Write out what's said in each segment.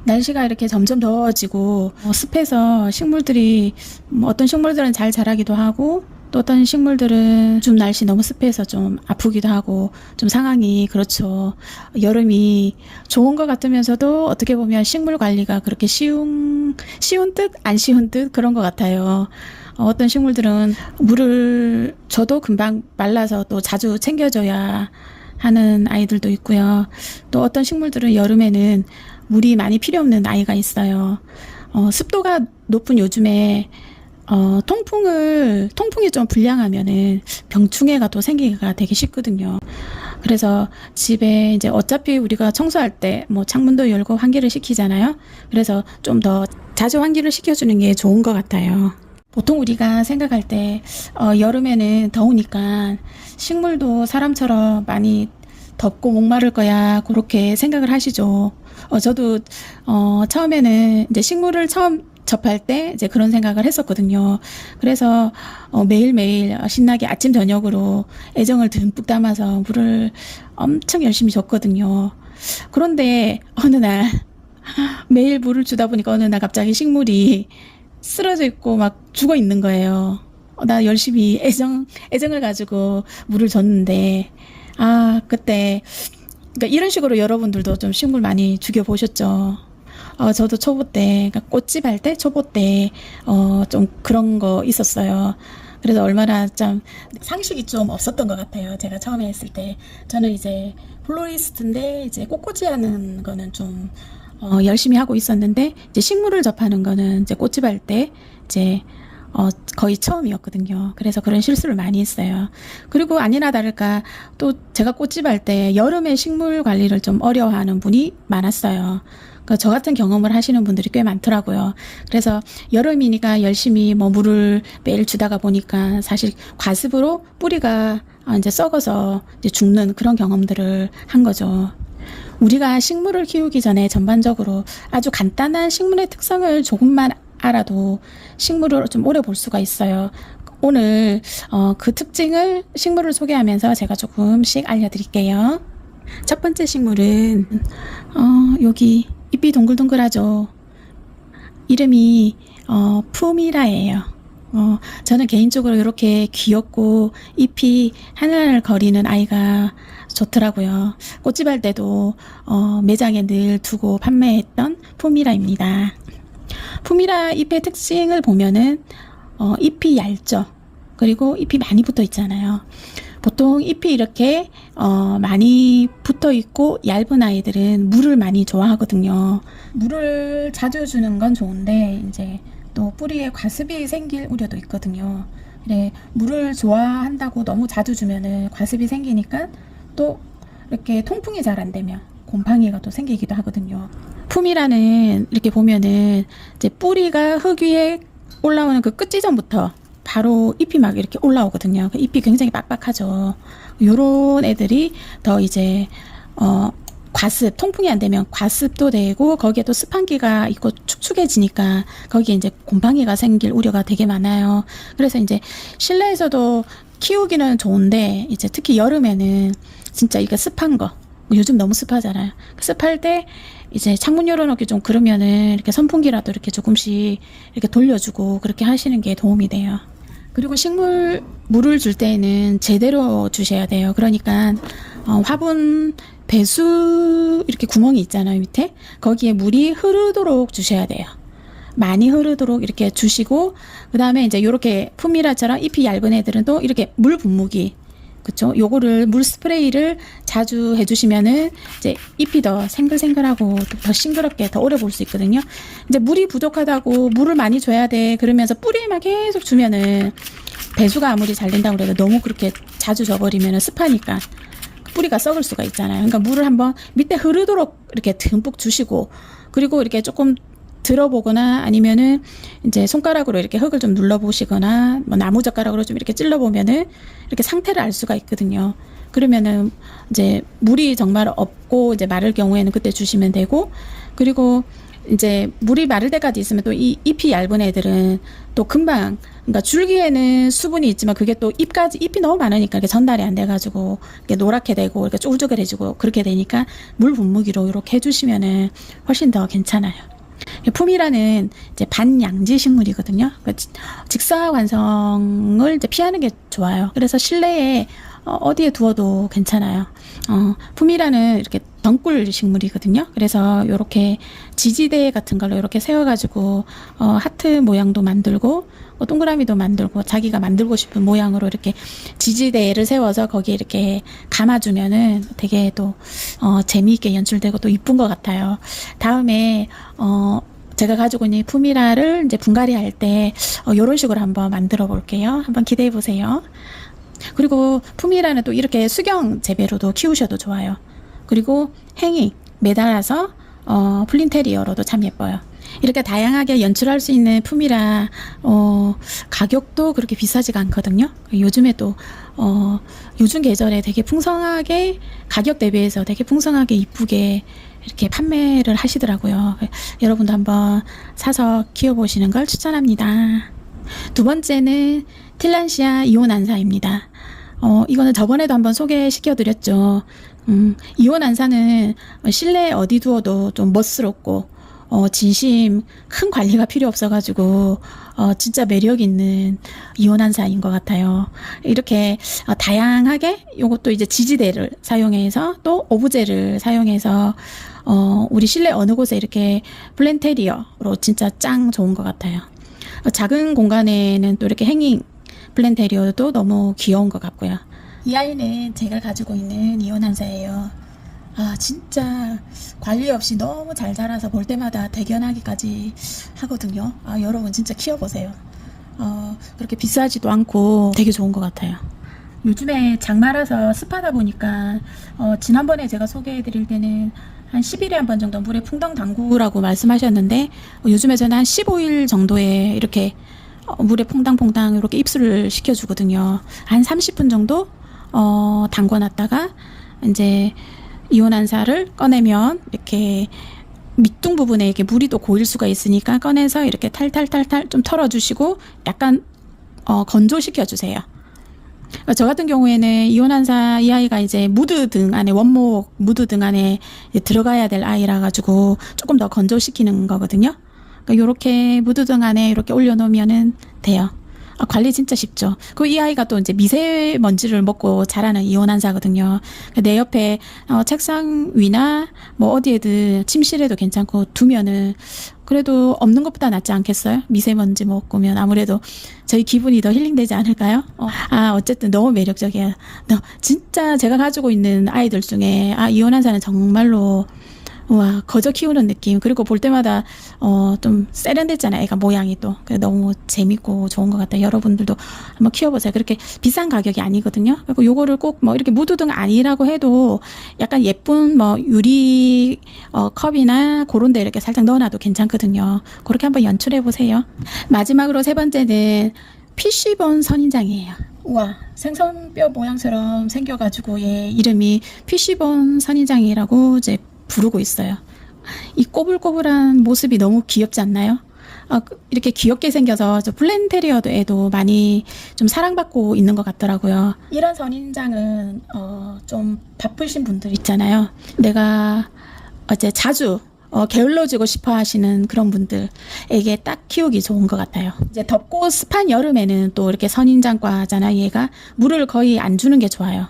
날씨가 이렇게 점점 더워지고 습해서 식물들이 어떤 식물들은 잘 자라기도 하고 또 어떤 식물들은 좀 날씨 너무 습해서 좀 아프기도 하고 좀 상황이 그렇죠. 여름이 좋은 것 같으면서도 어떻게 보면 식물 관리가 그렇게 쉬운 듯 안 쉬운 듯 그런 것 같아요. 어떤 식물들은 물을 줘도 금방 말라서 또 자주 챙겨줘야 하는 아이들도 있고요. 또 어떤 식물들은 여름에는 물이 많이 필요 없는 아이가 있어요. 습도가 높은 요즘에 통풍이 좀 불량하면은 병충해가 또 생기기가 되게 쉽거든요. 그래서 집에 이제 어차피 우리가 청소할 때 뭐 창문도 열고 환기를 시키잖아요. 그래서 좀 더 자주 환기를 시켜주는 게 좋은 것 같아요. 보통 우리가 생각할 때 여름에는 더우니까 식물도 사람처럼 많이 덥고 목마를 거야 그렇게 생각을 하시죠. 저도 처음에는 이제 식물을 처음 접할 때 이제 그런 생각을 했었거든요. 그래서 매일매일 신나게 아침 저녁으로 애정을 듬뿍 담아서 물을 엄청 열심히 줬거든요. 그런데 어느 날 매일 물을 주다 보니까 어느 날 갑자기 식물이 쓰러져 있고 막 죽어 있는 거예요. 나 열심히 애정을 가지고 물을 줬는데, 그때, 그러니까 이런 식으로 여러분들도 좀 식물 많이 죽여보셨죠? 저도 초보 때, 그러니까 꽃집 할 때, 초보 때, 좀 그런 거 있었어요. 그래서 얼마나 좀 상식이 좀 없었던 것 같아요. 제가 처음에 했을 때. 저는 이제 플로리스트인데, 이제 꽃꽂이 하는 거는 좀, 열심히 하고 있었는데, 이제 식물을 접하는 거는 이제 꽃집 할 때, 이제, 거의 처음이었거든요. 그래서 그런 실수를 많이 했어요. 그리고 아니나 다를까 또 제가 꽃집 할 때 여름에 식물 관리를 좀 어려워하는 분이 많았어요. 그러니까 저 같은 경험을 하시는 분들이 꽤 많더라고요. 그래서 여름이니까 열심히 뭐 물을 매일 주다가 보니까 사실 과습으로 뿌리가 이제 썩어서 이제 죽는 그런 경험들을 한 거죠. 우리가 식물을 키우기 전에 전반적으로 아주 간단한 식물의 특성을 조금만 알아도 식물을 좀 오래 볼 수가 있어요. 오늘 그 특징을 식물을 소개하면서 제가 조금씩 알려드릴게요. 첫 번째 식물은 여기 잎이 동글동글하죠. 이름이 푸미라예요. 저는 개인적으로 이렇게 귀엽고 잎이 하늘하늘 거리는 아이가 좋더라고요. 꽃집 할 때도 매장에 늘 두고 판매했던 푸미라입니다. 푸미라 잎의 특징을 보면은 잎이 얇죠. 그리고 잎이 많이 붙어 있잖아요. 보통 잎이 이렇게 많이 붙어 있고 얇은 아이들은 물을 많이 좋아하거든요. 물을 자주 주는 건 좋은데 이제 또 뿌리에 과습이 생길 우려도 있거든요. 그래, 물을 좋아한다고 너무 자주 주면은 과습이 생기니까 또 이렇게 통풍이 잘 안 되면 곰팡이가 또 생기기도 하거든요. 푸미라는 이렇게 보면은 이제 뿌리가 흙 위에 올라오는 그 끝 지점부터 바로 잎이 막 이렇게 올라오거든요. 그 잎이 굉장히 빡빡하죠. 요런 애들이 더 이제 과습, 통풍이 안 되면 과습도 되고 거기에 또 습한기가 있고 축축해지니까 거기에 이제 곰팡이가 생길 우려가 되게 많아요. 그래서 이제 실내에서도 키우기는 좋은데 이제 특히 여름에는 진짜 이게 습한 거 요즘 너무 습하잖아요. 습할 때 이제 창문 열어놓기 좀 그러면은 이렇게 선풍기라도 이렇게 조금씩 이렇게 돌려주고 그렇게 하시는 게 도움이 돼요. 그리고 식물 물을 줄 때는 제대로 주셔야 돼요. 그러니까 화분 배수 이렇게 구멍이 있잖아요. 밑에 거기에 물이 흐르도록 주셔야 돼요. 많이 흐르도록 이렇게 주시고 그 다음에 이제 이렇게 푸미라처럼 잎이 얇은 애들은 또 이렇게 물 분무기 그쵸? 요거를 물 스프레이를 자주 해주시면은 이제 잎이 더 생글생글하고 더 싱그럽게 더 오래 볼 수 있거든요. 이제 물이 부족하다고 물을 많이 줘야 돼. 그러면서 뿌리에만 계속 주면은 배수가 아무리 잘 된다고 그래도 너무 그렇게 자주 줘버리면은 습하니까 뿌리가 썩을 수가 있잖아요. 그러니까 물을 한번 밑에 흐르도록 이렇게 듬뿍 주시고 그리고 이렇게 조금 들어보거나 아니면은 이제 손가락으로 이렇게 흙을 좀 눌러보시거나 뭐 나무젓가락으로 좀 이렇게 찔러보면은 이렇게 상태를 알 수가 있거든요. 그러면은 이제 물이 정말 없고 이제 마를 경우에는 그때 주시면 되고 그리고 이제 물이 마를 때까지 있으면 또 이 잎이 얇은 애들은 또 금방, 그러니까 줄기에는 수분이 있지만 그게 또 잎이 너무 많으니까 이렇게 전달이 안 돼가지고 이렇게 노랗게 되고 이렇게 쭈글쭈글해지고 그렇게 되니까 물 분무기로 이렇게 해주시면은 훨씬 더 괜찮아요. 푸미라는 이제 반양지 식물이거든요. 직사광선을 이제 피하는 게 좋아요. 그래서 실내에 어디에 두어도 괜찮아요. 푸미라는 이렇게 덩굴 식물이거든요. 그래서 이렇게 지지대 같은 걸로 이렇게 세워가지고 하트 모양도 만들고 동그라미도 만들고 자기가 만들고 싶은 모양으로 이렇게 지지대를 세워서 거기에 이렇게 감아주면은 되게 또 재미있게 연출되고 또 이쁜 것 같아요. 다음에 제가 가지고 있는 푸미라를 이제 분갈이 할 때 이런 식으로 한번 만들어 볼게요. 한번 기대해 보세요. 그리고 푸미라는 또 이렇게 수경 재배로도 키우셔도 좋아요. 그리고 행이 매달아서 플린테리어로도 참 예뻐요. 이렇게 다양하게 연출할 수 있는 푸미라 가격도 그렇게 비싸지가 않거든요. 요즘에 또 요즘 계절에 되게 풍성하게 가격 대비해서 되게 풍성하게 이쁘게 이렇게 판매를 하시더라고요. 여러분도 한번 사서 키워보시는 걸 추천합니다. 두 번째는 틸란시아 이온안사입니다. 이거는 저번에도 한번 소개시켜 드렸죠. 이온안사는 실내에 어디 두어도 좀 멋스럽고 진심 큰 관리가 필요 없어가지고 진짜 매력 있는 이온안사인 것 같아요. 이렇게 다양하게 요것도 이제 지지대를 사용해서 또 오브제를 사용해서 우리 실내 어느 곳에 이렇게 플랜테리어로 진짜 짱 좋은 것 같아요. 작은 공간에는 또 이렇게 행잉 플랜테리어도 너무 귀여운 것 같고요. 이 아이는 제가 가지고 있는 이온안사예요. 진짜 관리 없이 너무 잘 자라서 볼 때마다 대견하기까지 하거든요. 여러분 진짜 키워보세요. 그렇게 비싸지도 않고 되게 좋은 것 같아요. 요즘에 장마라서 습하다 보니까 지난번에 제가 소개해드릴 때는 한 10일에 한 번 정도 물에 풍덩 담그라고 말씀하셨는데 요즘에 저는 한 15일 정도에 이렇게 물에 퐁당퐁당 이렇게 입수를 시켜주거든요. 한 30분 정도 담궈놨다가 이제 이온안사를 꺼내면 이렇게 밑둥 부분에 이렇게 물이 또 고일 수가 있으니까 꺼내서 이렇게 탈탈탈탈 좀 털어주시고 약간 건조시켜 주세요. 저 같은 경우에는 이온안사 이 아이가 이제 무드 등 안에 원목 무드 등 안에 들어가야 될 아이라 가지고 조금 더 건조시키는 거거든요. 요렇게 무드 등 안에 이렇게 올려놓으면은 돼요. 관리 진짜 쉽죠. 그 이 아이가 또 이제 미세먼지를 먹고 자라는 이온안사거든요. 내 옆에 책상 위나 뭐 어디에든 침실에도 괜찮고 두면은 그래도 없는 것보다 낫지 않겠어요? 미세먼지 먹으면 아무래도 저희 기분이 더 힐링되지 않을까요? 어쨌든 너무 매력적이에요. 진짜 제가 가지고 있는 아이들 중에 이온안사는 정말로 와, 거저 키우는 느낌. 그리고 볼 때마다 좀 세련됐잖아요. 애가 모양이 또. 너무 재밌고 좋은 것 같아요. 여러분들도 한번 키워보세요. 그렇게 비싼 가격이 아니거든요. 그리고 요거를 꼭 뭐 이렇게 무드등 아니라고 해도 약간 예쁜 뭐 유리 컵이나 그런 데 이렇게 살짝 넣어놔도 괜찮거든요. 그렇게 한번 연출해보세요. 마지막으로 세 번째는 피쉬본 선인장이에요. 우와, 생선뼈 모양처럼 생겨가지고 얘 이름이 피쉬본 선인장이라고 이제 부르고 있어요. 이 꼬불꼬불한 모습이 너무 귀엽지 않나요? 이렇게 귀엽게 생겨서 저 플랜테리어도 많이 좀 사랑받고 있는 것 같더라고요. 이런 선인장은 좀 바쁘신 분들 있잖아요. 내가 어제 자주 게을러지고 싶어 하시는 그런 분들에게 딱 키우기 좋은 것 같아요. 이제 덥고 습한 여름에는 또 이렇게 선인장과잖아. 얘가 물을 거의 안 주는 게 좋아요.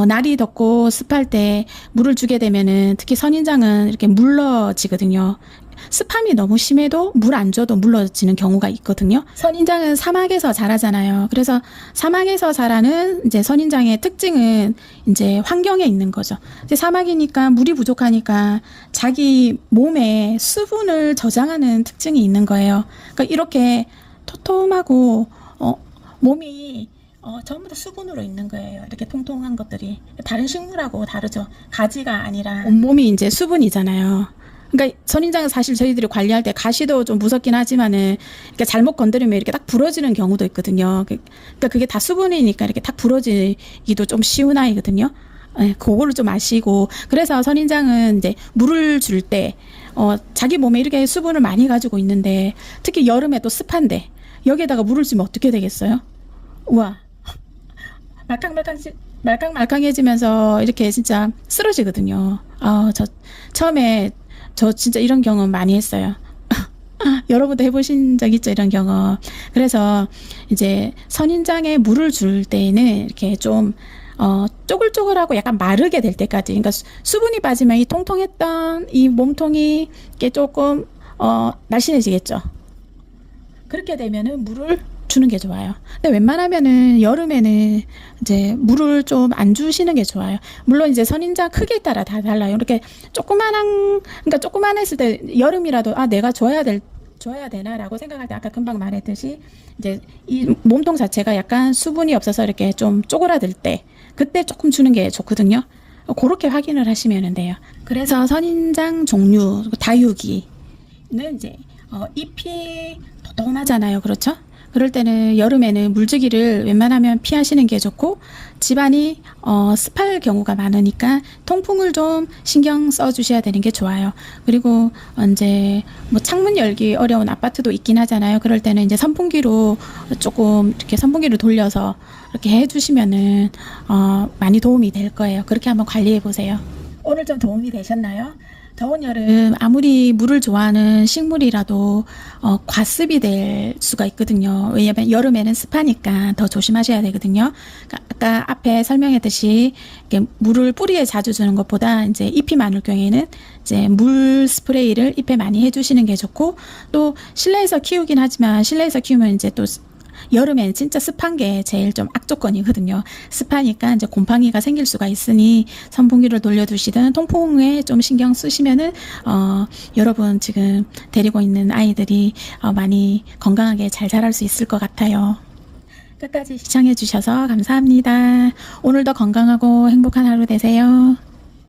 날이 덥고 습할 때 물을 주게 되면은 특히 선인장은 이렇게 물러지거든요. 습함이 너무 심해도 물 안 줘도 물러지는 경우가 있거든요. 선인장은 사막에서 자라잖아요. 그래서 사막에서 자라는 이제 선인장의 특징은 이제 환경에 있는 거죠. 이제 사막이니까 물이 부족하니까 자기 몸에 수분을 저장하는 특징이 있는 거예요. 그러니까 이렇게 토톰하고 몸이 전부 다 수분으로 있는 거예요. 이렇게 통통한 것들이. 다른 식물하고 다르죠. 가지가 아니라 온몸이 이제 수분이잖아요. 그러니까 선인장은 사실 저희들이 관리할 때 가시도 좀 무섭긴 하지만은 이렇게 잘못 건드리면 이렇게 딱 부러지는 경우도 있거든요. 그러니까 그게 다 수분이니까 이렇게 딱 부러지기도 좀 쉬운 아이거든요. 예, 그거를 좀 아시고, 그래서 선인장은 이제 물을 줄 때, 자기 몸에 이렇게 수분을 많이 가지고 있는데, 특히 여름에 또 습한데, 여기에다가 물을 주면 어떻게 되겠어요? 우와. 말캉말캉해지면서 이렇게 진짜 쓰러지거든요. 처음에 저 진짜 이런 경험 많이 했어요. 여러분도 해보신 적 있죠, 이런 경험. 그래서 이제 선인장에 물을 줄 때는 이렇게 좀 쪼글쪼글하고 약간 마르게 될 때까지, 그러니까 수분이 빠지면 이 통통했던 이 몸통이 이렇게 조금 날씬해지겠죠. 그렇게 되면은 물을 주는 게 좋아요. 근데 웬만하면은 여름에는 이제 물을 좀 안 주시는 게 좋아요. 물론 이제 선인장 크기에 따라 다 달라요. 이렇게 그러니까 조그만했을 때 여름이라도 내가 줘야 되나라고 생각할 때 아까 금방 말했듯이 이제 이 몸통 자체가 약간 수분이 없어서 이렇게 좀 쪼그라들 때 그때 조금 주는 게 좋거든요. 그렇게 확인을 하시면 돼요. 그래서 선인장 종류 다육이는 이제 잎이 도톰하잖아요. 그렇죠? 그럴 때는 여름에는 물주기를 웬만하면 피하시는 게 좋고, 집안이 습할 경우가 많으니까 통풍을 좀 신경 써 주셔야 되는 게 좋아요. 그리고 이제 뭐 창문 열기 어려운 아파트도 있긴 하잖아요. 그럴 때는 이제 선풍기로 조금 이렇게 선풍기를 돌려서 이렇게 해주시면은 많이 도움이 될 거예요. 그렇게 한번 관리해 보세요. 오늘 좀 도움이 되셨나요? 더운 여름 아무리 물을 좋아하는 식물이라도 과습이 될 수가 있거든요. 왜냐하면 여름에는 습하니까 더 조심하셔야 되거든요. 그러니까 아까 앞에 설명했듯이 이렇게 물을 뿌리에 자주 주는 것보다 이제 잎이 많을 경우에는 이제 물 스프레이를 잎에 많이 해주시는 게 좋고, 또 실내에서 키우긴 하지만 실내에서 키우면 이제 또 여름엔 진짜 습한 게 제일 좀 악조건이거든요. 습하니까 이제 곰팡이가 생길 수가 있으니 선풍기를 돌려두시든 통풍에 좀 신경 쓰시면은 여러분 지금 데리고 있는 아이들이 많이 건강하게 잘 자랄 수 있을 것 같아요. 끝까지 시청해 주셔서 감사합니다. 오늘도 건강하고 행복한 하루 되세요.